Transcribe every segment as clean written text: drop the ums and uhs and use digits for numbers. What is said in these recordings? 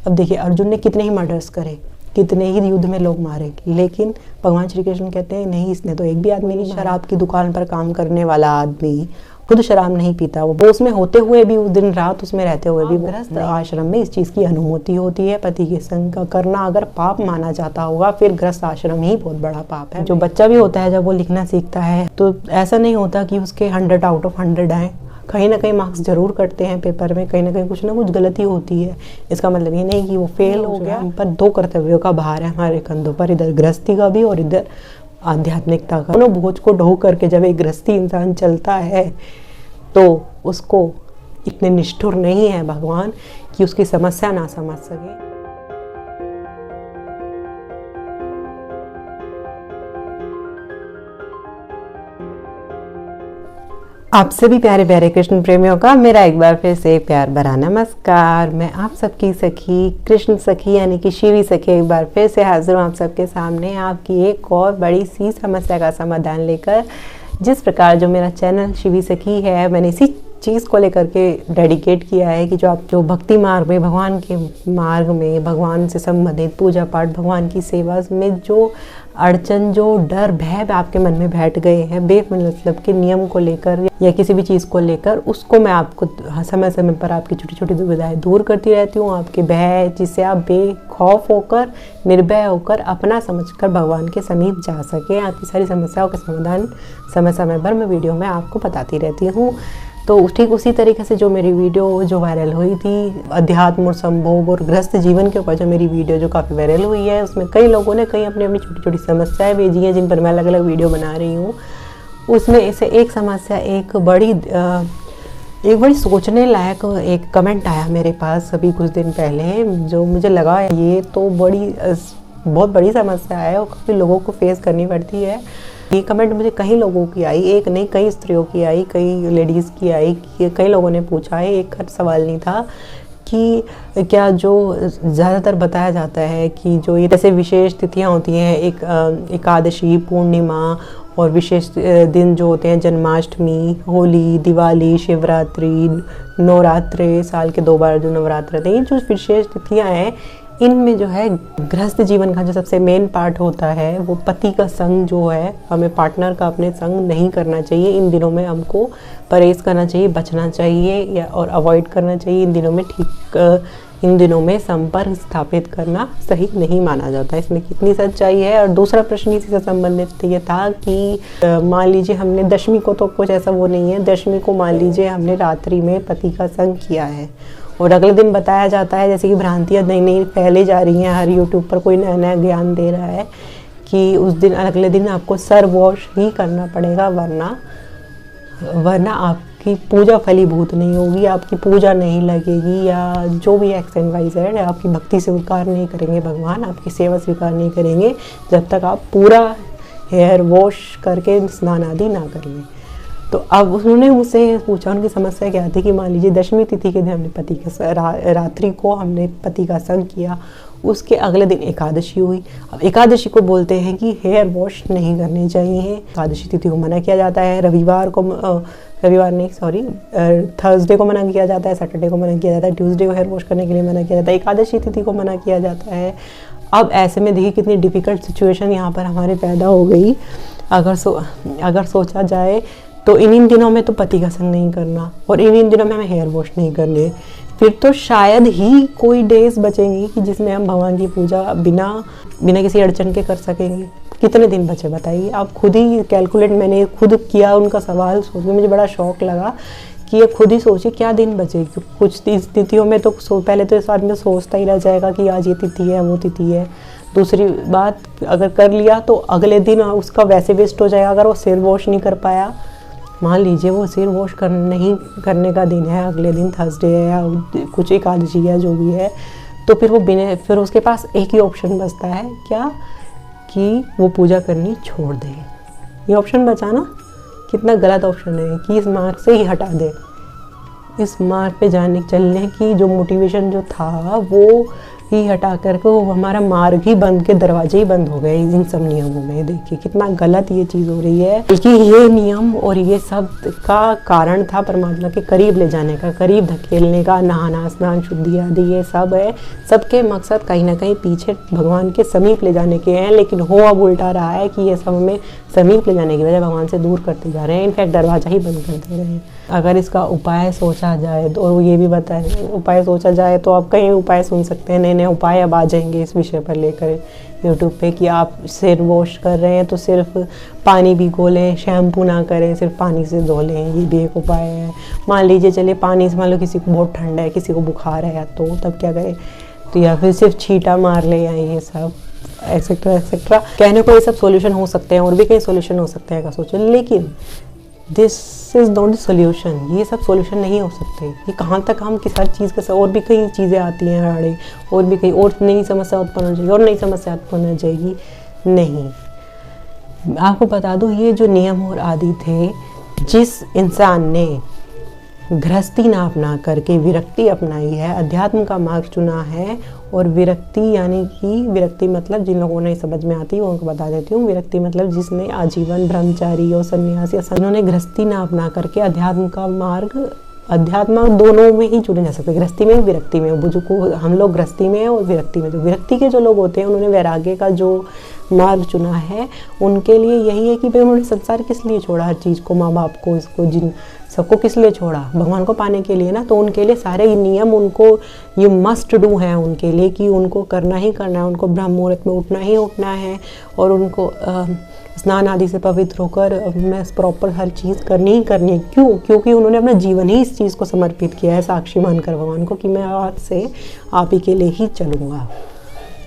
अब देखिए अर्जुन ने कितने ही मर्डर्स करे, कितने ही युद्ध में लोग मारे, लेकिन भगवान श्री कृष्ण कहते हैं नहीं, इसने तो एक भी आदमी नहीं। शराब की दुकान पर काम करने वाला आदमी खुद शराब नहीं पीता, वो उसमें होते हुए भी, उस दिन रात उसमें रहते हुए भी, गृहस्थ आश्रम में इस चीज़ की अनुमति होती है। पति के संग का करना अगर पाप माना जाता होगा, फिर गृहस्थ आश्रम ही बहुत बड़ा पाप है। जो बच्चा भी होता है जब वो लिखना सीखता है तो ऐसा नहीं होता कि उसके 100 आउट ऑफ 100 आए, कहीं ना कहीं मार्क्स जरूर कटते हैं पेपर में, कहीं ना कहीं कुछ ना कुछ गलती होती है। इसका मतलब ये नहीं कि वो फेल हो गया। हम पर 2 कर्तव्यों का भार है हमारे कंधों पर, इधर गृहस्थी का भी और इधर आध्यात्मिकता का। दोनों बोझ को ढो करके जब एक गृहस्थी इंसान चलता है तो उसको इतने निष्ठुर नहीं है भगवान कि उसकी समस्या ना समझ सके। आपसे भी प्यारे प्यारे कृष्ण प्रेमियों का मेरा एक बार फिर से प्यार भरा नमस्कार। मैं आप सबकी सखी कृष्ण सखी यानी कि शिवी सखी एक बार फिर से हाजिर हूँ आप सबके सामने आपकी एक और बड़ी सी समस्या का समाधान लेकर। जिस प्रकार जो मेरा चैनल शिवी सखी है, मैंने इसी चीज़ को लेकर के डेडिकेट किया है कि जो आप जो भक्ति मार्ग में, भगवान के मार्ग में, भगवान से संबंधित पूजा पाठ, भगवान की सेवा में जो अड़चन, जो डर भय आपके मन में बैठ गए हैं बेमतलब के नियम को लेकर या किसी भी चीज़ को लेकर, उसको मैं आपको समय समय पर आपकी छोटी छोटी दुविधाएं दूर करती रहती हूँ। आपके भय, जिससे आप बेखौफ होकर, निर्भय होकर, अपना समझकर भगवान के समीप जा सकें। आपकी सारी समस्याओं का समाधान समय समय पर मैं वीडियो में आपको बताती रहती हूँ। तो ठीक उसी तरीके से जो मेरी वीडियो जो वायरल हुई थी अध्यात्म और संभोग और गृहस्थ जीवन के ऊपर, जो मेरी वीडियो जो काफ़ी वायरल हुई है, उसमें कई लोगों ने कई अपनी अपनी छोटी छोटी समस्याएं भेजी हैं जिन पर मैं अलग अलग वीडियो बना रही हूँ। उसमें से एक समस्या, एक बड़ी सोचने लायक एक कमेंट आया मेरे पास अभी कुछ दिन पहले, जो मुझे लगा ये तो बहुत बड़ी समस्या है और काफ़ी लोगों को फेस करनी पड़ती है। ये कमेंट मुझे कई लोगों की आई, एक नहीं कई स्त्रियों की आई, कई लेडीज़ की आई, कई लोगों ने पूछा है। एक सवाल नहीं था कि क्या जो ज़्यादातर बताया जाता है कि जो ये जैसे विशेष तिथियां होती हैं, एकादशी, पूर्णिमा और विशेष दिन जो होते हैं, जन्माष्टमी, होली, दिवाली, शिवरात्रि, नवरात्रे, साल के 2 बार जो नवरात्र होते हैं, ये जो विशेष तिथियां हैं, इनमें जो है गृहस्थ जीवन का जो सबसे मेन पार्ट होता है वो पति का संग जो है, हमें पार्टनर का अपने संग नहीं करना चाहिए। इन दिनों में हमको परहेज करना चाहिए, बचना चाहिए या और अवॉइड करना चाहिए। इन दिनों में संपर्क स्थापित करना सही नहीं माना जाता। इसमें कितनी सच्चाई है। और दूसरा प्रश्न इसी से संबंधित ये था कि मान लीजिए हमने दशमी को, तो कुछ ऐसा वो नहीं है, दशमी को मान लीजिए हमने रात्रि में पति का संग किया है और अगले दिन बताया जाता है, जैसे कि भ्रांतियाँ नई नई फैले जा रही हैं, हर यूट्यूब पर कोई नया नया ज्ञान दे रहा है कि उस दिन अगले दिन आपको सर वॉश ही करना पड़ेगा, वरना आपकी पूजा फलीभूत नहीं होगी, आपकी पूजा नहीं लगेगी, या जो भी एक्स एंड वाई जेड, आपकी भक्ति स्वीकार नहीं करेंगे भगवान, आपकी सेवा स्वीकार नहीं करेंगे जब तक आप पूरा हेयर वॉश करके स्नान आदि ना कर लें। तो अब उन्होंने मुझसे पूछा, उनकी समस्या क्या थी कि मान लीजिए दशमी तिथि के दिन हमने पति का रात्रि को हमने पति का संग किया, उसके अगले दिन एकादशी हुई। अब एकादशी को बोलते हैं कि हेयर वॉश नहीं करने चाहिए, एकादशी तिथि को मना किया जाता है, थर्सडे को मना किया जाता है, सैटरडे को मना किया जाता है, ट्यूसडे को हेयर वॉश करने के लिए मना किया जाता है, एकादशी तिथि को मना किया जाता है। अब ऐसे में देखिए कितनी डिफ़िकल्ट सिचुएशन यहाँ पर हमारे पैदा हो गई। अगर सोचा जाए तो इन दिनों में तो पति का संग नहीं करना और इन दिनों में हमें हेयर वॉश नहीं करने, फिर तो शायद ही कोई डेज बचेंगी कि जिसमें हम भगवान की पूजा बिना किसी अड़चन के कर सकेंगे। कितने दिन बचे बताइए, आप खुद ही कैलकुलेट, मैंने खुद किया, उनका सवाल सोच के मुझे बड़ा शौक लगा कि ये खुद ही सोचिए क्या दिन बचे। कुछ तिथियों में तो पहले तो इस आदमी सोचता ही रह जाएगा कि आज ये तिथि है, वो तिथि है। दूसरी बात, अगर कर लिया तो अगले दिन उसका वैसे वेस्ट हो जाएगा। अगर वो सिर वॉश नहीं कर पाया, मान लीजिए वो सिर वॉश नहीं करने का दिन है, अगले दिन थर्सडे है या कुछ एकादशी है, जो भी है, तो फिर उसके पास एक ही ऑप्शन बचता है, क्या कि वो पूजा करनी छोड़ दे। ये ऑप्शन बचा ना, कितना गलत ऑप्शन है कि इस मार्ग से ही हटा दे। इस मार्ग पे चलने की जो मोटिवेशन जो था वो ही हटा करके वो हमारा मार्ग ही बंद के दरवाजे ही बंद हो गए इन सब नियमों में। देखिए कितना गलत ये चीज़ हो रही है। बल्कि ये नियम और ये सब का कारण था परमात्मा के करीब ले जाने का, करीब धकेलने का, नहाना, स्नान, शुद्धि आदि ये सब है। सबके मकसद कहीं ना कहीं पीछे भगवान के समीप ले जाने के हैं, लेकिन हो अब उल्टा रहा है कि ये सब हमें समीप ले जाने की वजह भगवान से दूर करते जा रहे हैं, इनफैक्ट दरवाजा ही बंद कर दे रहे हैं। अगर इसका उपाय सोचा जाए तो, और ये भी बताएं उपाय सोचा जाए तो आप कई उपाय सुन सकते हैं, नए नए उपाय अब आ जाएंगे इस विषय पर लेकर यूट्यूब पे कि आप सिर वॉश कर रहे हैं तो सिर्फ पानी भिगो लें, शैम्पू ना करें, सिर्फ पानी से धो लें, ये भी एक उपाय है। मान लीजिए चलिए पानी से मान लो किसी को बहुत ठंडा है, किसी को बुखार है तो तब क्या करें, तो या फिर सिर्फ छींटा मार ले, या ये सब एक्सेट्रा एक्सेट्रा। कहने को ये सब सॉल्यूशन हो सकते हैं और भी कई सॉल्यूशन हो सकते हैं का सोचो, लेकिन this is not the solution. ये सब सॉल्यूशन नहीं हो सकते। ये कहाँ तक हम किस हर चीज़ का, और भी कई चीज़ें आती हैं आड़े, और भी कई और नई समस्या उत्पन्न हो जाएगी और नई समस्या उत्पन्न हो जाएगी। नहीं, आपको बता दूँ ये जो नियम और आदि थे, जिस इंसान ने गृहस्थी ना अपना करके विरक्ति अपनाई है, अध्यात्म का मार्ग चुना है, और विरक्ति यानी कि विरक्ति मतलब जिन लोगों ने समझ में आती है वो उनको बता देती हूँ। विरक्ति मतलब जिसने आजीवन ब्रह्मचारी और सन्यासी, जिन्होंने गृहस्थी ना अपना करके अध्यात्म का मार्ग, अध्यात्म दोनों में ही चुने जा सकते, गृहस्थी में विरक्ति में। बुजुर्गों हम लोग गृहस्थी में और विरक्ति में, तो विरक्ति के जो लोग होते हैं उन्होंने वैराग्य का जो मार्ग चुना है, उनके लिए यही है कि भाई उन्होंने संसार किस लिए छोड़ा, हर चीज़ को, माँ बाप को, इसको, जिन सबको किस लिए छोड़ा, भगवान को पाने के लिए ना। तो उनके लिए सारे नियम उनको ये मस्ट डू हैं उनके लिए कि उनको करना ही करना है, उनको ब्रह्म मुहूर्त में उठना ही उठना है, और उनको स्नान आदि से पवित्र होकर मैं प्रॉपर हर चीज़ करनी ही करनी है। क्यों? क्योंकि उन्होंने अपना जीवन ही इस चीज़ को समर्पित किया है, साक्षी मानकर भगवान को कि मैं आज से आप ही के लिए ही चलूँगा।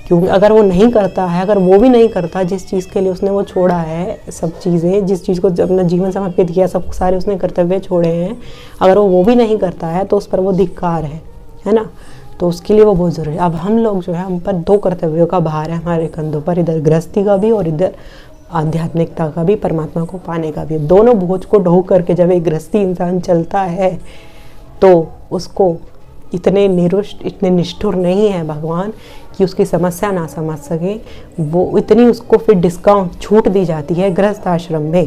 क्योंकि अगर वो नहीं करता है, अगर वो भी नहीं करता जिस चीज़ के लिए उसने वो छोड़ा है, सब चीज़ें जिस चीज़ को अपना जीवन समर्पित किया, सब सारे उसने कर्तव्य छोड़े हैं, अगर वो भी नहीं करता है तो उस पर वो धिक्कार है ना। तो उसके लिए वो बहुत ज़रूरी है। अब हम लोग जो है, हम पर दो कर्तव्यों का भार है हमारे कंधों पर, इधर गृहस्थी का भी और इधर आध्यात्मिकता का भी, परमात्मा को पाने का भी। दोनों बोझ को ढो करके जब एक गृहस्थी इंसान चलता है तो उसको इतने निरुष्ट, इतने निष्ठुर नहीं है भगवान कि उसकी समस्या ना समझ सके। वो इतनी उसको फिर डिस्काउंट, छूट दी जाती है गृहस्थ आश्रम में।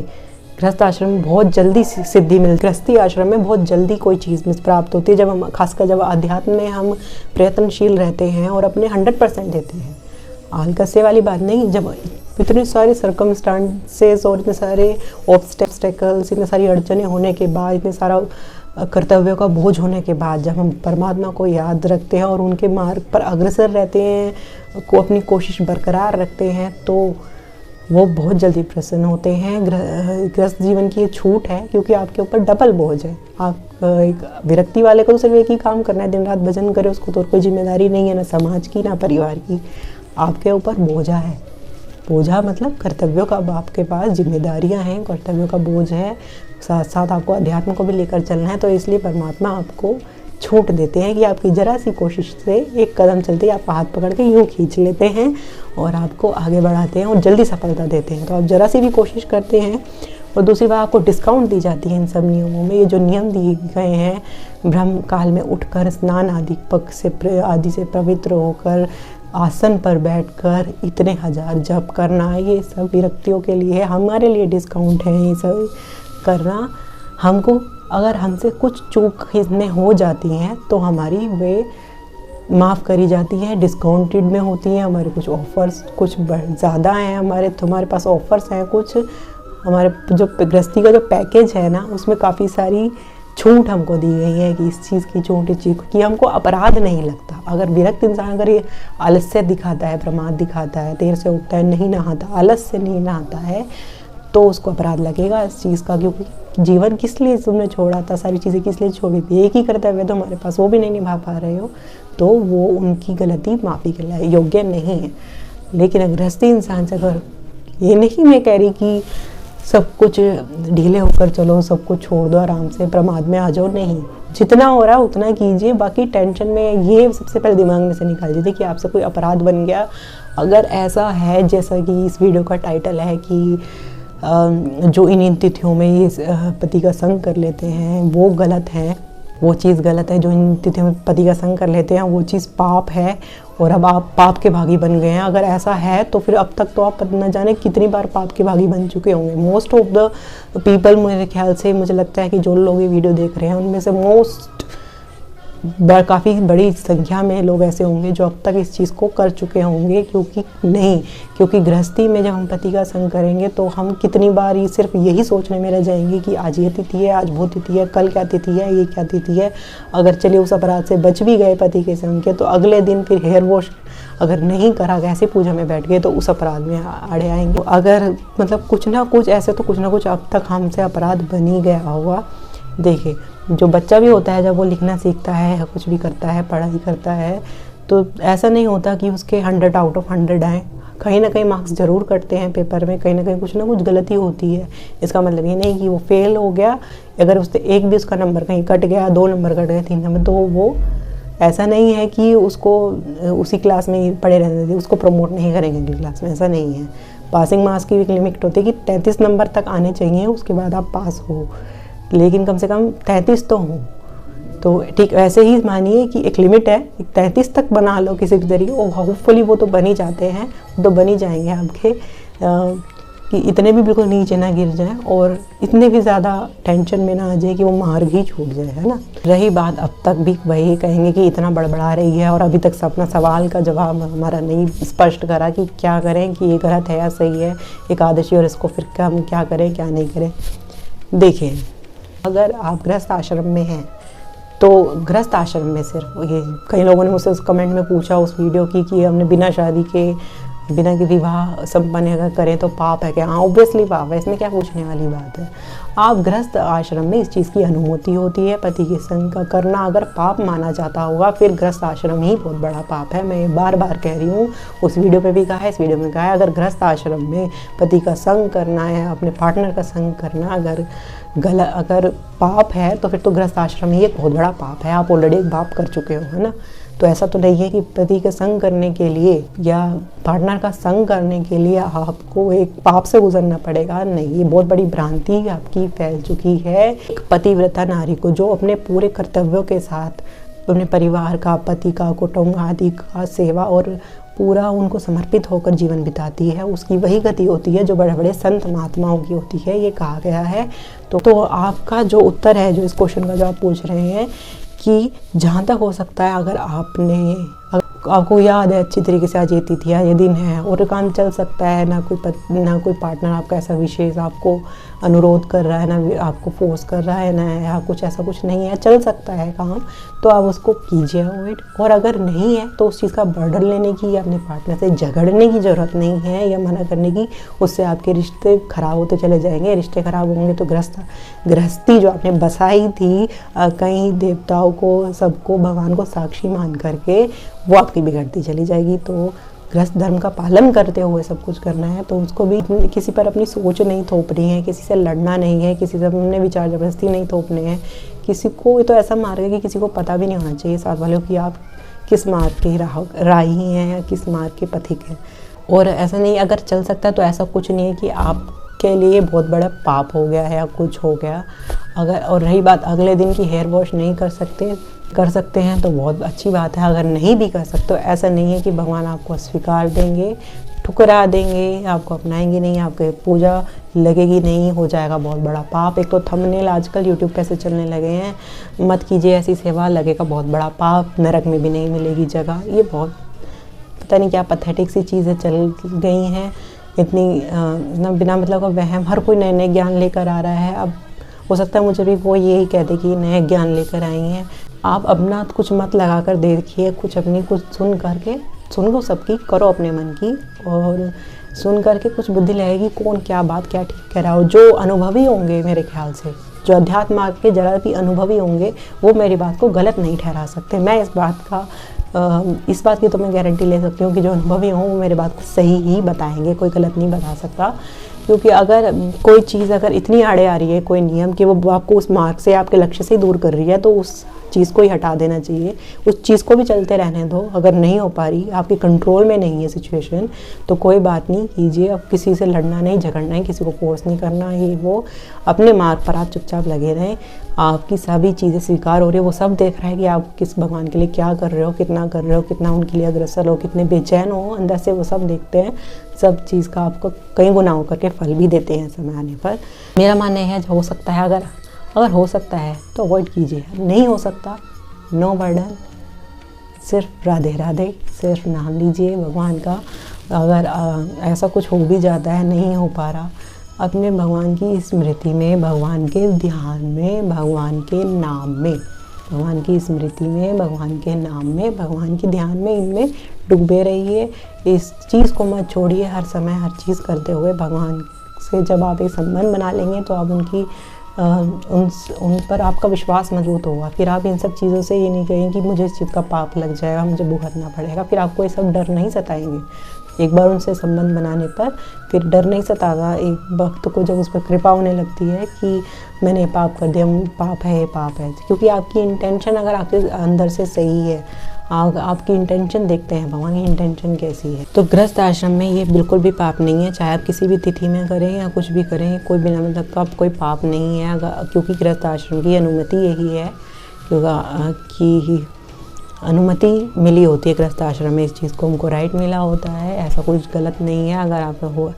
गृहस्थ आश्रम में बहुत जल्दी सिद्धि मिलती है, गृहस्थी आश्रम में बहुत जल्दी कोई चीज़ प्राप्त होती है, जब हम खासकर जब अध्यात्म में हम प्रयत्नशील रहते हैं और अपने 100% देते हैं। आलकस्य वाली बात नहीं, जब इतने सारे सर्कमस्टांसेस और इतने सारे ऑब्स्टेकल्स, इतने सारी अड़चने होने के बाद, इतने सारा कर्तव्यों का बोझ होने के बाद, जब हम परमात्मा को याद रखते हैं और उनके मार्ग पर अग्रसर रहते हैं, को अपनी कोशिश बरकरार रखते हैं, तो वो बहुत जल्दी प्रसन्न होते हैं। गृहस्थ जीवन की ये छूट है क्योंकि आपके ऊपर डबल बोझ है। आप एक विरक्ति वाले को तो सिर्फ एक ही काम करना है, दिन रात भजन करे, उसको तो कोई जिम्मेदारी नहीं है, ना समाज की ना परिवार की। आपके ऊपर बोझा है, बोझा मतलब कर्तव्यों का, आपके पास जिम्मेदारियां हैं, कर्तव्यों का बोझ है, साथ साथ आपको अध्यात्म को भी लेकर चलना है। तो इसलिए परमात्मा आपको छूट देते हैं कि आपकी जरा सी कोशिश से एक कदम चलते ही आपका हाथ पकड़ के यूँ खींच लेते हैं और आपको आगे बढ़ाते हैं और जल्दी सफलता देते हैं। तो आप जरा सी भी कोशिश करते हैं। और दूसरी बात, आपको डिस्काउंट दी जाती है इन सब नियमों में। ये जो नियम दिए गए हैं, ब्रह्म काल में उठकर स्नान आदि से पवित्र होकर आसन पर बैठकर इतने हजार जप करना, ये सब विरक्तियों के लिए है, हमारे लिए डिस्काउंट है ये सब करना। हमको अगर हमसे कुछ चूक इसमें हो जाती हैं तो हमारी वे माफ़ करी जाती है, डिस्काउंटेड में होती हैं। हमारे कुछ ऑफ़र्स कुछ ज़्यादा हैं, हमारे पास ऑफ़र्स हैं कुछ। हमारे जो गृहस्थी का जो पैकेज है ना, उसमें काफ़ी सारी छूट हमको दी गई है कि इस चीज़ की छूट, इस चीज़ की हमको अपराध नहीं लगता। अगर विरक्त इंसान अगर ये आलस्य दिखाता है, प्रमाद दिखाता है, देर से उठता है, नहीं नहाता, आलस से नहीं नहाता है, तो उसको अपराध लगेगा इस चीज़ का। क्योंकि जीवन किस लिए तुमने छोड़ा था, सारी चीज़ें किस लिए छोड़ी थी, एक ही कर्तव्य तो हमारे पास, वो भी नहीं निभा पा रहे हो, तो वो उनकी गलती माफ़ी के लिए योग्य नहीं है। लेकिन गृहस्थी इंसान से अगर, ये नहीं मैं कह रही कि सब कुछ ढीले होकर चलो, सब कुछ छोड़ दो, आराम से प्रमाद में आ जाओ, नहीं, जितना हो रहा है उतना कीजिए। बाकी टेंशन में ये सबसे पहले दिमाग में से निकाल दीजिए कि आपसे कोई अपराध बन गया। अगर ऐसा है, जैसा कि इस वीडियो का टाइटल है कि जो इन तिथियों में ये पति का संग कर लेते हैं वो गलत है, वो चीज़ गलत है। जो इन तिथियों में पति का संग कर लेते हैं वो चीज़ पाप है, और अब आप पाप के भागी बन गए हैं। अगर ऐसा है तो फिर अब तक तो आप न जाने कितनी बार पाप के भागी बन चुके होंगे। मोस्ट ऑफ द पीपल, मेरे ख्याल से मुझे लगता है कि जो लोग ये वीडियो देख रहे हैं उनमें से काफ़ी बड़ी संख्या में लोग ऐसे होंगे जो अब तक इस चीज़ को कर चुके होंगे। क्योंकि गृहस्थी में जब हम पति का संग करेंगे तो हम कितनी बार ये सिर्फ यही सोचने में रह जाएंगे कि आज ये तिथि है, आज वो तिथि है, कल क्या तिथि है, ये क्या तिथि है। अगर चलिए उस अपराध से बच भी गए पति के संग के, तो अगले दिन फिर हेयर वॉश अगर नहीं करा, ऐसे पूजा में बैठ गए तो उस अपराध में अड़े आएंगे। अगर मतलब कुछ ना कुछ ऐसे तो कुछ ना कुछ अब तक हमसे अपराध बन ही गया होगा। देखिए, जो बच्चा भी होता है जब वो लिखना सीखता है या कुछ भी करता है, पढ़ाई करता है, तो ऐसा नहीं होता कि उसके 100 आउट ऑफ 100 आएँ। कहीं ना कहीं मार्क्स ज़रूर कटते हैं पेपर में, कहीं ना कहीं कुछ ना कुछ गलती होती है। इसका मतलब ये नहीं कि वो फेल हो गया। अगर उससे एक भी उसका नंबर कहीं कट गया, 2 नंबर कट गए, 3 नंबर, तो वो ऐसा नहीं है कि उसको उसी क्लास में ही पढ़े रहने दें, उसको प्रमोट नहीं करेंगे अगली क्लास में। ऐसा नहीं है। पासिंग मार्क्स की एक लिमिट होती है कि 33 नंबर तक आने चाहिए, उसके बाद आप पास हो, लेकिन कम से कम 33 तो हो। तो ठीक वैसे ही मानिए कि एक लिमिट है, 33 तक बना लो किसी भी तरीके, और होपफुली वो तो बन ही जाते हैं, तो बन ही जाएंगे आपके, कि इतने भी बिल्कुल नीचे ना गिर जाएं और इतने भी ज़्यादा टेंशन में ना आ जाए कि वो मार्ग ही छूट जाए, है ना। रही बात, अब तक भी वही कहेंगे कि इतना बड़बड़ा रही है और अभी तक अपना सवाल का जवाब हमारा नहीं स्पष्ट करा कि क्या करें, कि ये गलत है या सही है एकादशी, और इसको फिर हम क्या करें क्या नहीं करें। देखिए, अगर आप गृहस्थ आश्रम में हैं तो गृहस्थ आश्रम में सिर्फ ये, कई लोगों ने मुझसे उस कमेंट में पूछा उस वीडियो की कि हमने बिना शादी के, बिना कि विवाह संपन्न अगर करें तो पाप है क्या। हाँ, ऑब्वियसली पाप है, इसमें क्या पूछने वाली बात है। आप गृहस्थ आश्रम में इस चीज़ की अनुमति होती है, पति के संग का करना अगर पाप माना जाता होगा, फिर गृहस्थ आश्रम ही बहुत बड़ा पाप है। मैं बार बार कह रही हूँ, उस वीडियो पे भी कहा है, इस वीडियो में कहा है, अगर गृहस्थ आश्रम में पति का संग करना है, अपने पार्टनर का संग करना अगर पाप है, तो फिर तो गृहस्थ आश्रम ही एक बहुत बड़ा पाप है। आप ऑलरेडी एक पाप कर चुके हो, है ना। तो ऐसा तो नहीं है कि पति के संग करने के लिए या पार्टनर का संग करने के लिए आपको एक पाप से गुजरना पड़ेगा। नहीं, ये बहुत बड़ी भ्रांति आपकी फैल चुकी है। एक पतिव्रता नारी को जो अपने पूरे कर्तव्यों के साथ अपने परिवार का, पति का, कुटुंब आदि का सेवा और पूरा उनको समर्पित होकर जीवन बिताती है, उसकी वही गति होती है जो बड़े बड़े संत महात्माओं की होती है, ये कहा गया है। तो आपका जो उत्तर है, जो इस क्वेश्चन का जो आप पूछ रहे हैं, कि जहाँ तक हो सकता है अगर आपको याद है अच्छी तरीके से आज ये तिथि है, ये दिन है, और काम चल सकता है, ना कोई पार्टनर आपका ऐसा विशेष आपको अनुरोध कर रहा है, ना आपको फोर्स कर रहा है, ना कुछ ऐसा कुछ नहीं है, चल सकता है काम, तो आप उसको कीजिए अवॉइड। और अगर नहीं है तो उस चीज़ का बर्डन लेने की या अपने पार्टनर से झगड़ने की ज़रूरत नहीं है या मना करने की। उससे आपके रिश्ते खराब होते चले जाएंगे। रिश्ते खराब होंगे तो गृहस्थी जो आपने बसाई थी कई देवताओं को, सबको, भगवान को साक्षी मान करके, वो आपकी बिगड़ती चली जाएगी। तो गृहस्थ धर्म का पालन करते हुए सब कुछ करना है, तो उसको भी किसी पर अपनी सोच नहीं थोपनी है, किसी से लड़ना नहीं है, किसी से अपने विचार जबरदस्ती नहीं थोपने हैं। किसी को तो ऐसा मार्ग है कि किसी को पता भी नहीं होना चाहिए साथ वालों की आप किस मार्ग के राही हैं या किस मार्ग के पथिक हैं। और ऐसा नहीं, अगर चल सकता है तो ऐसा कुछ नहीं है कि आपके लिए बहुत बड़ा पाप हो गया है या कुछ हो गया। और रही बात अगले दिन की हेयर वॉश नहीं कर सकते हैं तो बहुत अच्छी बात है। अगर नहीं भी कर सकते तो ऐसा नहीं है कि भगवान आपको अस्वीकार देंगे, ठुकरा देंगे, आपको अपनाएंगे नहीं, आपके पूजा लगेगी नहीं, हो जाएगा बहुत बड़ा पाप। एक तो थंबनेल आजकल यूट्यूब पे से चलने लगे हैं, मत कीजिए ऐसी सेवा, लगेगा बहुत बड़ा पाप, नरक में भी नहीं मिलेगी जगह। ये बहुत पता नहीं क्या पैथेटिक सी चीज़ें चल गई हैं, इतनी बिना मतलब का वहम। हर कोई नए नए ज्ञान लेकर आ रहा है। अब हो सकता है मुझे भी वो यही कहते कि नए ज्ञान लेकर आई हैं। आप अपना कुछ मत लगा कर देखिए, कुछ अपनी कुछ सुन लो सबकी, करो अपने मन की, और सुन करके कुछ बुद्धि लगेगी कौन क्या बात क्या ठीक कह रहा हो। जो अनुभवी होंगे, मेरे ख्याल से जो अध्यात्म मार्ग के जरा भी अनुभवी होंगे, वो मेरी बात को गलत नहीं ठहरा सकते। मैं इस बात की तो मैं गारंटी ले सकती हूँ कि जो अनुभवी हों वो मेरी बात को सही ही बताएंगे, कोई गलत नहीं बता सकता। क्योंकि अगर कोई चीज़ अगर इतनी आड़े आ रही है, कोई नियम कि वो आपको उस मार्ग से, आपके लक्ष्य से ही दूर कर रही है, तो उस चीज़ को ही हटा देना चाहिए। उस चीज़ को भी चलते रहने दो। अगर नहीं हो पा रही, आपके कंट्रोल में नहीं है सिचुएशन, तो कोई बात नहीं, कीजिए। अब किसी से लड़ना नहीं, झगड़ना है, किसी को फोर्स नहीं करना है, वो अपने मार्ग पर आप चुपचाप लगे रहें। आपकी सभी चीज़ें स्वीकार हो रही है, वो सब देख रहा है कि आप किस भगवान के लिए क्या कर रहे हो, कितना कर रहे हो, कितना उनके लिए अग्रसर हो, कितने बेचैन हो अंदर से, वो सब देखते हैं। सब चीज़ का आपको कई गुना होकर के फल भी देते हैं समय आने पर। मेरा मानना है हो सकता है, अगर हो सकता है तो अवॉइड कीजिए, नहीं हो सकता नो बर्डन, सिर्फ राधे राधे, सिर्फ नाम लीजिए भगवान का। अगर ऐसा कुछ हो भी जाता है, नहीं हो पा रहा, अपने भगवान की स्मृति में, भगवान के ध्यान में, भगवान के नाम में, भगवान की स्मृति में, भगवान के नाम में, भगवान के ध्यान में, इनमें डूबे रहिए। इस चीज़ को मत छोड़िए, हर समय हर चीज़ करते हुए भगवान से जब आप एक संबंध बना लेंगे तो आप उन पर आपका विश्वास मजबूत होगा। फिर आप इन सब चीज़ों से ये नहीं कहेंगे कि मुझे इस चीज़ का पाप लग जाएगा, मुझे भुगतना पड़ेगा, फिर आपको ये सब डर नहीं सताएंगे। एक बार उनसे संबंध बनाने पर फिर डर नहीं सताता। एक वक्त को जब उस पर कृपा होने लगती है कि मैंने पाप कर दिया, पाप है, पाप है, क्योंकि आपकी इंटेंशन अगर आपके अंदर से सही है, आपकी इंटेंशन देखते हैं भगवान की इंटेंशन कैसी है। तो गृहस्थ आश्रम में ये बिल्कुल भी पाप नहीं है, चाहे आप किसी भी तिथि में करें या कुछ भी करें, कोई बिना मतलब का कोई पाप नहीं है। क्योंकि गृहस्थ आश्रम की अनुमति यही है, क्योंकि अनुमति मिली होती है गृहस्थ आश्रम में, इस चीज़ को उनको राइट मिला होता है। ऐसा कुछ गलत नहीं है। अगर आप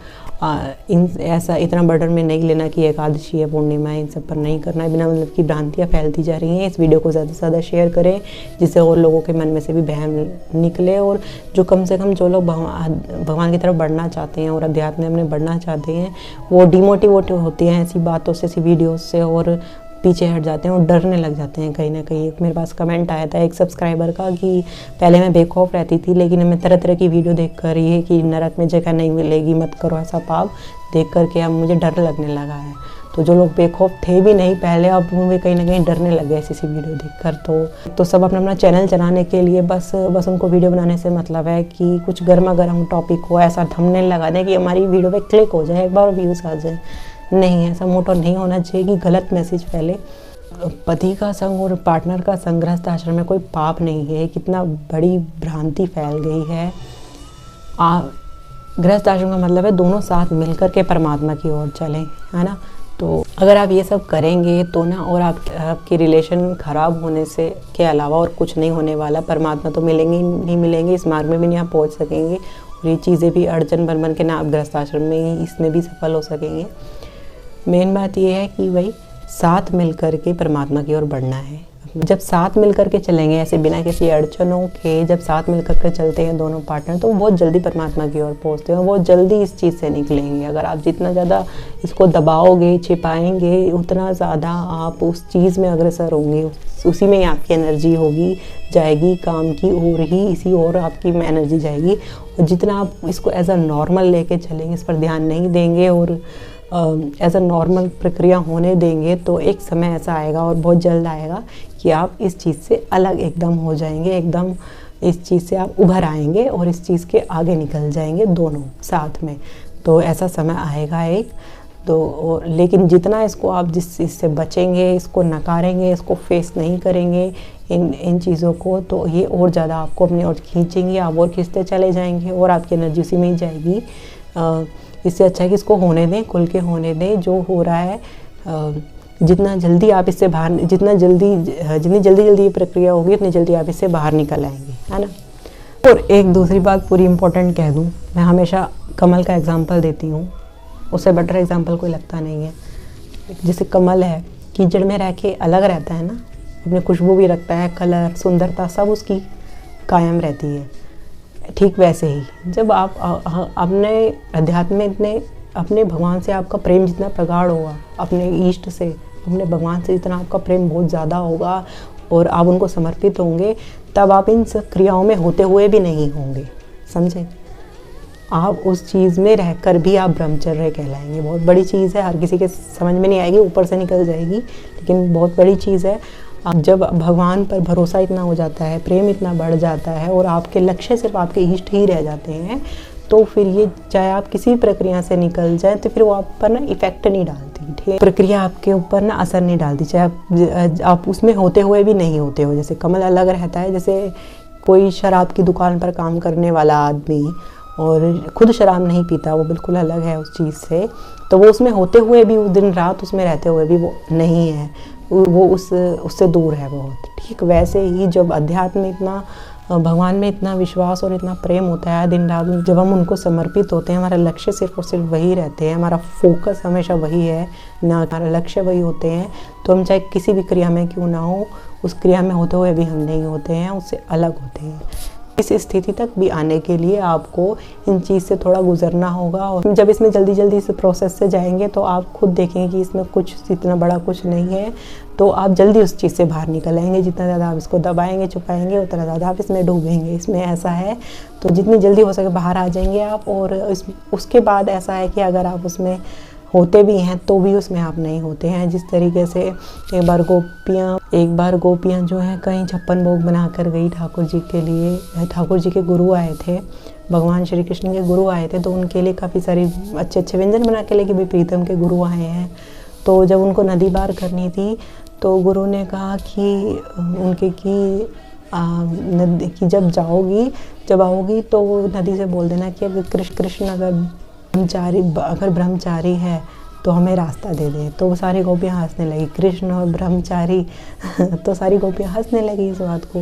ऐसा इतना बर्डन में नहीं लेना कि एकादशी है, पूर्णिमा है, इन सब पर नहीं करना है। बिना मतलब की भ्रांतियाँ फैलती जा रही हैं। इस वीडियो को ज़्यादा से ज़्यादा शेयर करें, जिससे और लोगों के मन में से भी वहम निकले, और जो कम से कम जो लोग भगवान की तरफ बढ़ना चाहते हैं और अध्यात्म में बढ़ना चाहते हैं, वो डिमोटिवेट होती हैं ऐसी बातों से, ऐसी वीडियोज़ से, और पीछे हट जाते हैं और डरने लग जाते हैं कहीं ना कहीं। मेरे पास कमेंट आया था एक सब्सक्राइबर का कि पहले मैं बेखौफ रहती थी, लेकिन मैं तरह तरह की वीडियो देख कर ये कि नरक में जगह नहीं मिलेगी, मत करो ऐसा पाप, देख करके अब मुझे डर लगने लगा है। तो जो लोग बेखौफ थे भी नहीं पहले, अब वो कहीं ना कहीं डरने लग गए ऐसी वीडियो देखकर। तो सब अपना चैनल चलाने के लिए बस उनको वीडियो बनाने से मतलब है कि कुछ गर्मा गर्म टॉपिक हो, ऐसा थंबनेल लगा दें कि हमारी वीडियो पे क्लिक हो जाए, एक बार व्यूज़ आ जाए। नहीं, ऐसा मोटो नहीं होना चाहिए कि गलत मैसेज फैले। पति का संग और पार्टनर का संग गृहस्थ आश्रम में कोई पाप नहीं है। कितना बड़ी भ्रांति फैल गई है। गृहस्थ आश्रम का मतलब है दोनों साथ मिलकर के परमात्मा की ओर चलें, है ना। तो अगर आप ये सब करेंगे तो ना, और आपके रिलेशन ख़राब होने से के अलावा और कुछ नहीं होने वाला। परमात्मा तो मिलेंगे ही नहीं मिलेंगे, इस मार्ग में भी नहीं आप पहुँच सकेंगे, और ये चीज़ें भी अड़चन बन के ना आप गृहस्थ आश्रम में इसमें भी सफल हो सकेंगे। मेन बात यह है कि भाई साथ मिलकर के परमात्मा की ओर बढ़ना है। जब साथ मिलकर के चलेंगे ऐसे बिना किसी अड़चनों के, जब साथ मिलकर के चलते हैं दोनों पार्टनर, तो बहुत जल्दी परमात्मा की ओर पहुंचते हैं और बहुत जल्दी इस चीज़ से निकलेंगे। अगर आप जितना ज़्यादा इसको दबाओगे, छिपाएंगे, उतना ज़्यादा आप उस चीज़ में अग्रसर होंगे, उसी में ही आपकी एनर्जी होगी जाएगी, काम की ओर ही इसी और आपकी एनर्जी जाएगी। और जितना आप इसको एज अ नॉर्मल लेके चलेंगे, इस पर ध्यान नहीं देंगे और एज अ नॉर्मल प्रक्रिया होने देंगे, तो एक समय ऐसा आएगा और बहुत जल्द आएगा कि आप इस चीज़ से अलग एकदम हो जाएंगे, एकदम इस चीज़ से आप उभर आएंगे और इस चीज़ के आगे निकल जाएंगे दोनों साथ में। तो ऐसा समय आएगा एक तो, लेकिन जितना इसको आप इससे बचेंगे, इसको नकारेंगे, इसको फेस नहीं करेंगे इन चीज़ों को, तो ये और ज़्यादा आपको अपनी ओर खींचेंगे, आप और खींचते चले जाएंगे और आपकी एनर्जी उसी में ही जाएगी। इससे अच्छा है कि इसको होने दें, खुल के होने दें। जो हो रहा है जितना जल्दी आप इससे बाहर, जितनी जल्दी ये प्रक्रिया होगी उतनी जल्दी आप इससे बाहर निकल आएंगे, है ना। और एक दूसरी बात पूरी इम्पोर्टेंट कह दूँ, मैं हमेशा कमल का एग्जांपल देती हूँ, उससे बेटर एग्जांपल कोई लगता नहीं है। जैसे कमल है, कीचड़ में रह के अलग रहता है ना, अपनी खुशबू भी रखता है, कलर, सुंदरता सब उसकी कायम रहती है। ठीक वैसे ही जब आप अपने अध्यात्म में इतने, अपने भगवान से आपका प्रेम जितना प्रगाढ़ होगा, अपने इष्ट से, अपने भगवान से जितना आपका प्रेम बहुत ज़्यादा होगा और आप उनको समर्पित होंगे, तब आप इन सब क्रियाओं में होते हुए भी नहीं होंगे, समझे। आप उस चीज़ में रहकर भी आप ब्रह्मचर्य कहलाएंगे। बहुत बड़ी चीज़ है, हर किसी के समझ में नहीं आएगी, ऊपर से निकल जाएगी, लेकिन बहुत बड़ी चीज़ है। अब जब भगवान पर भरोसा इतना हो जाता है, प्रेम इतना बढ़ जाता है और आपके लक्ष्य सिर्फ आपके इष्ट ही रह जाते हैं, तो फिर ये चाहे आप किसी प्रक्रिया से निकल जाए तो फिर वो आप पर ना इफेक्ट नहीं डालती, ठीक है। प्रक्रिया आपके ऊपर ना असर नहीं डालती, चाहे आप उसमें होते हुए भी नहीं होते हो। जैसे कमल अलग रहता है, जैसे कोई शराब की दुकान पर काम करने वाला आदमी और खुद शराब नहीं पीता, वो बिल्कुल अलग है उस चीज़ से। तो वो उसमें होते हुए भी, दिन रात उसमें रहते हुए भी वो नहीं है, वो उससे दूर है बहुत। ठीक वैसे ही जब अध्यात्म में इतना, भगवान में इतना विश्वास और इतना प्रेम होता है, दिन रात जब हम उनको समर्पित होते हैं, हमारा लक्ष्य सिर्फ और सिर्फ वही रहते हैं, हमारा फोकस हमेशा वही है ना, हमारा लक्ष्य वही होते हैं, तो हम चाहे किसी भी क्रिया में क्यों ना हो, उस क्रिया में होते हुए भी हम नहीं होते हैं, उससे अलग होते हैं। इस स्थिति तक भी आने के लिए आपको इन चीज़ से थोड़ा गुजरना होगा, और जब इसमें जल्दी जल्दी इस प्रोसेस से जाएंगे तो आप खुद देखेंगे कि इसमें कुछ इतना बड़ा कुछ नहीं है, तो आप जल्दी उस चीज़ से बाहर निकल आएंगे। जितना ज़्यादा आप इसको दबाएंगे, छुपाएंगे, उतना ज़्यादा आप इसमें डूबेंगे। इसमें ऐसा है, तो जितनी जल्दी हो सके बाहर आ जाएंगे आप। और उसके बाद ऐसा है कि अगर आप उसमें होते भी हैं तो भी उसमें आप नहीं होते हैं। जिस तरीके से एक बार गोपियाँ जो हैं कहीं 56 भोग बना कर गई ठाकुर जी के लिए। ठाकुर जी के गुरु आए थे, भगवान श्री कृष्ण के गुरु आए थे, तो उनके लिए काफ़ी सारी अच्छे अच्छे व्यंजन बना के लेके भी प्रीतम के गुरु आए हैं। तो जब उनको नदी पार करनी थी तो गुरु ने कहा कि उनके कि नदी की जब आओगी तो नदी से बोल देना कि अगर कृष्ण अगर ब्रह्मचारी है तो हमें रास्ता दे दे। तो वो सारी गोपियाँ हंसने लगी, कृष्ण और ब्रह्मचारी तो सारी गोपियाँ हंसने लगी इस बात को।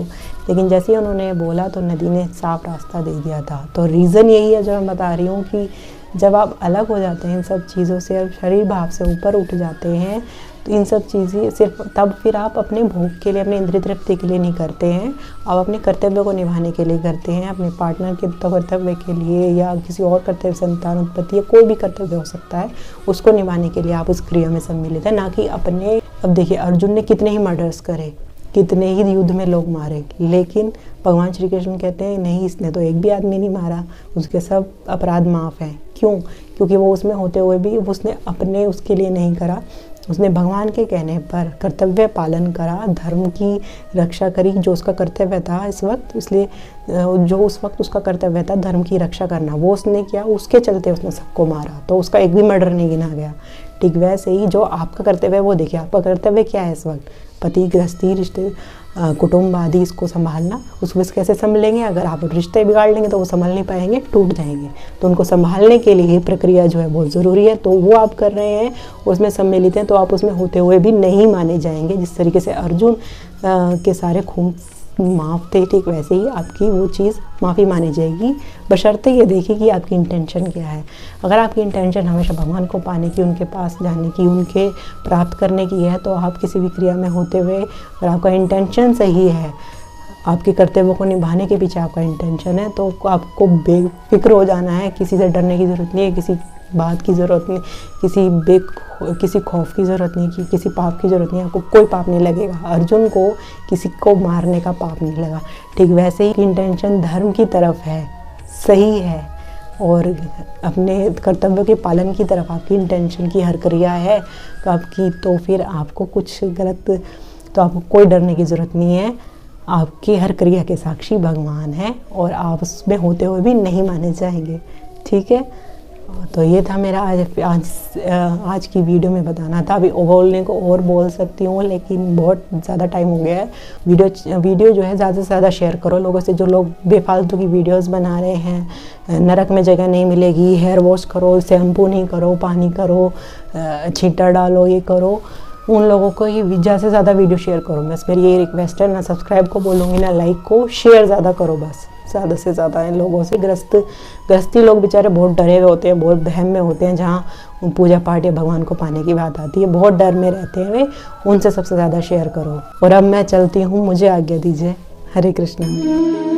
लेकिन जैसे ही उन्होंने बोला तो नदी ने साफ रास्ता दे दिया था। तो रीज़न यही है जो मैं बता रही हूँ कि जब आप अलग हो जाते हैं इन सब चीज़ों से, अब शरीर भाव से ऊपर उठ जाते हैं, तो इन सब चीज़ें सिर्फ तब फिर आप अपने भोग के लिए, अपने इंद्रिय तृप्ति के लिए नहीं करते हैं, आप अपने कर्तव्य को निभाने के लिए करते हैं, अपने पार्टनर के कर्तव्य के लिए, या किसी और कर्तव्य, संतान उत्पत्ति या कोई भी कर्तव्य हो सकता है, उसको निभाने के लिए आप उस क्रिया में सम्मिलित है, ना कि अपने। अब देखिए, अर्जुन ने कितने ही मर्डर्स करे, कितने ही युद्ध में लोग मारे, लेकिन भगवान श्री कृष्ण कहते हैं नहीं, इसने तो एक भी आदमी नहीं मारा, उसके सब अपराध माफ़ हैं। क्यों? क्योंकि वो उसमें होते हुए भी उसने अपने उसके लिए नहीं करा, उसने भगवान के कहने पर कर्तव्य पालन करा, धर्म की रक्षा करी, जो उसका कर्तव्य था इस वक्त। इसलिए जो उस वक्त उसका कर्तव्य था धर्म की रक्षा करना, वो उसने किया, उसके चलते उसने सबको मारा, तो उसका एक भी मर्डर नहीं गिना गया। ठीक वैसे ही जो आपका कर्तव्य है वो देखिए, आपका कर्तव्य क्या है इस वक्त, पति गृहस्थी, रिश्ते, कुटुंब आदि, इसको संभालना। उसको कैसे संभलेंगे? अगर आप रिश्ते बिगाड़ लेंगे तो वो संभाल नहीं पाएंगे, टूट जाएंगे। तो उनको संभालने के लिए प्रक्रिया जो है बहुत ज़रूरी है, तो वो आप कर रहे हैं, उसमें सम्मिलित हैं, तो आप उसमें होते हुए भी नहीं माने जाएंगे। जिस तरीके से अर्जुन के सारे खून माफ़ थे, ठीक वैसे ही आपकी वो चीज़ माफ़ी मानी जाएगी, बशर्ते ये देखिए कि आपकी इंटेंशन क्या है। अगर आपकी इंटेंशन हमेशा भगवान को पाने की, उनके पास जाने की, उनके प्राप्त करने की है, तो आप किसी भी क्रिया में होते हुए, अगर आपका इंटेंशन सही है, आपके कर्तव्यों को निभाने के पीछे आपका इंटेंशन है, तो आपको बेफिक्र हो जाना है। किसी से डरने की ज़रूरत नहीं है, किसी बात की ज़रूरत नहीं, किसी खौफ की ज़रूरत नहीं, किसी पाप की ज़रूरत नहीं, आपको कोई पाप नहीं लगेगा। अर्जुन को किसी को मारने का पाप नहीं लगा। ठीक वैसे ही इंटेंशन धर्म की तरफ है, सही है, और अपने कर्तव्यों के पालन की तरफ आपकी इंटेंशन की हर क्रिया है तो फिर आपको कुछ गलत, तो आपको कोई डरने की ज़रूरत नहीं है। आपकी हर क्रिया के साक्षी भगवान है, और आप उसमें होते हुए भी नहीं माने जाएंगे। ठीक है, तो ये था मेरा आज की वीडियो में बताना था। अभी बोलने को और बोल सकती हूँ, लेकिन बहुत ज़्यादा टाइम हो गया है। वीडियो जो है ज़्यादा से ज़्यादा शेयर करो लोगों से, जो लोग बेफालतू की वीडियोस बना रहे हैं। नरक में जगह नहीं मिलेगी, हेयर वॉश करो, शैम्पू नहीं करो, पानी करो, छींटा डालो, ये करो, उन लोगों को ये ज़्यादा से ज़्यादा वीडियो शेयर करो। बस मेरी ये रिक्वेस्ट है, ना सब्सक्राइब को बोलूँगी ना लाइक को, शेयर ज़्यादा करो, बस ज़्यादा से ज़्यादा इन लोगों से। गृहस्थी लोग बेचारे बहुत डरे हुए होते हैं, बहुत बहम में होते हैं, जहाँ पूजा पाठ या भगवान को पाने की बात आती है, बहुत डर में रहते हैं वे, उनसे सबसे ज़्यादा शेयर करो। और अब मैं चलती हूँ, मुझे आज्ञा दीजिए। हरे कृष्णा।